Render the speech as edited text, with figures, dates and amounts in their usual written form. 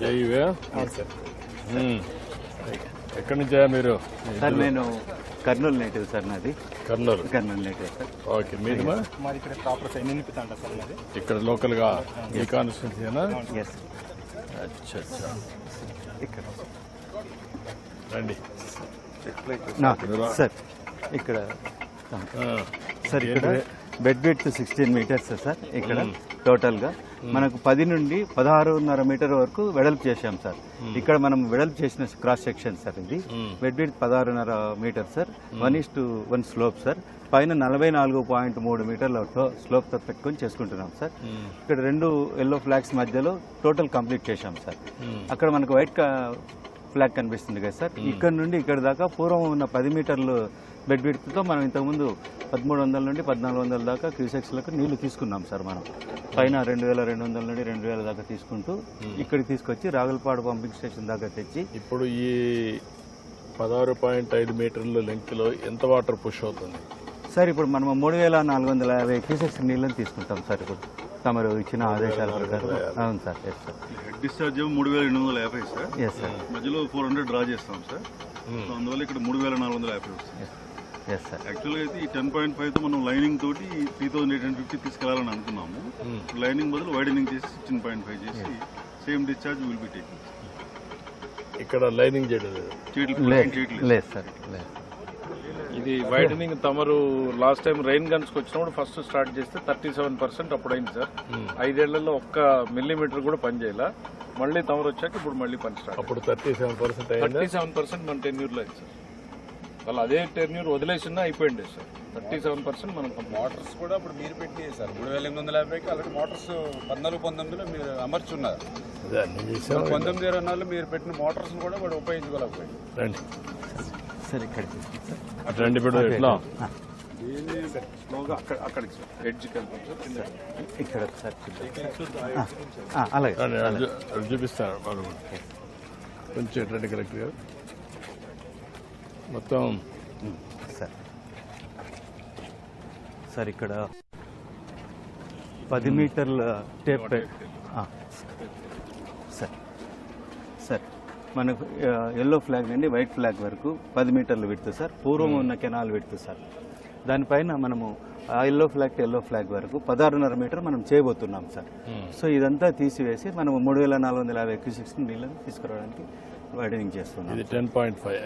జైవే ఎక్కడి నుంచా మీరు? సార్ నేను కర్నూలు నేటివ్ సార్, నాది కర్నూలు నేటివ్ సార్. ఓకే, మీరు మాది ఇక్కడ ప్రాపర్ సైడ్ నింపుతాంట సార్ మాది. ఇక్కడ లోకల్గా మీ కాన్స్టిట్యూన్సీనా? ఎస్ అచ్చా అచ్చా, ఇక్కడ రండి సార్. ఇక్కడ సార్ ఇక్కడ బెడ్ విడ్త్ 16 మీటర్స్ సార్. ఇక్కడ టోటల్ గా మనకు 10 నుండి 16.5 మీటర్ వరకు వెడల్పు చేశాం సార్. ఇక్కడ మనం వెడల్పు చేసిన క్రాస్ సెక్షన్ సార్. ఇది bed width 16.5 metre sir. 1:1 slope sir. పైన 44.3 మీటర్ల స్లోప్ తో పెట్టుకొని చేసుకుంటున్నాం సార్. ఇక్కడ 2 ఎల్లో ఫ్లాగ్స్ మధ్యలో టోటల్ కంప్లీట్ చేశాం సార్. అక్కడ మనకు వైట్ ఫ్లాగ్ కనిపిస్తుంది కదా సార్. ఇక్కడ నుండి ఇక్కడ దాకా పూర్వం ఉన్న 10 మీటర్లు బెడ్ విడ్త్తో మనం ఇంతకుముందు 1300 నుండి 1400 దాకా క్యూసెక్స్లకు నీళ్లు తీసుకున్నాం సార్. మనం పైన 2200 నుండి 2000 దాకా తీసుకుంటూ ఇక్కడికి తీసుకొచ్చి రాగులపాడు పంపింగ్ స్టేషన్ దాకా తెచ్చి ఇప్పుడు ఈ 16.5 మీటర్ల లెంగ్త్లో ఎంత వాటర్ పుష్ అవుతుంది సార్? ఇప్పుడు మనం 3450 క్యూసెక్స్ నీళ్ళని తీసుకుంటాం సార్. ఇప్పుడు తమరు ఇచ్చిన ఆదేశాల ప్రకారం. అవును sir. Yes sir. Head discharge 3850 sir. Yes sir. మధ్యలో 400 డ్రా చేస్తాం సార్. సో అందువల్ల ఇక్కడ 3450 వస్తుంది. Yes sir. యాక్చువల్గా అయితే ఈ 10.5తో మనం లైనింగ్ తోటి 3850 తీసుకెళ్లాలని అనుకున్నాము. లైనింగ్ బదులు వైడనింగ్ చేసి 16.5 చేసి same discharge will be taking. ఇక్కడ లైనింగ్ చేయడం లేదు సార్. లేదు. ఇది వైడనింగ్ తమరు లాస్ట్ టైం రెయిన్ గన్స్ వచ్చినప్పుడు ఫస్ట్ స్టార్ట్ చేస్తే 37% అప్పుడు అయింది సార్. 5 ఏళ్లలో 1 మిల్లీమీటర్ కూడా పని చేయాల. మళ్ళీ తమరు వచ్చాక ఇప్పుడు మళ్ళీ పని స్టార్ట్. అప్పుడు 37% మన టెన్యూర్లో అయింది సార్. వాళ్ళు అదే టెన్యూర్ వదిలేసినా అయిపోయింది సార్. 37% మనం మోటార్స్ కూడా ఇప్పుడు మీరు పెట్టి సార్ 3850కి అలాంటి మోటార్స్ 14-19లో మీరు అమర్చున్నారు. 19-20 మీరు పెట్టిన మోటార్స్ కూడా వాడు ఉపయోగించుకోలేకపోయింది. రండి సార్ ఇక్కడ రండి. ఇప్పుడు ఎట్లా అక్కడికి ఎడ్జ్కి వెళ్తాం సార్. ఇక్కడ సార్ అలాగే చూపిస్తాను. కొంచెం రండి కరెక్ట్గా మొత్తం సార్. సార్ ఇక్కడ 10 మీటర్ల టేప్ సార్. సార్ మనకు ఎల్లో ఫ్లాగ్ నుండి వైట్ ఫ్లాగ్ వరకు 10 మీటర్లు విడుతు సార్. పూర్వం ఉన్న కెనాల్ విడుతు సార్. దానిపైన మనము ఆ yellow flag to yellow flag వరకు 16.5 మీటర్ మనం చేయబోతున్నాం సార్. సో ఇదంతా తీసివేసి మనం 3450 క్యూసెక్స్ నీళ్ళని తీసుకురావడానికి వైడనింగ్ చేస్తున్నాం. ఇది 10.5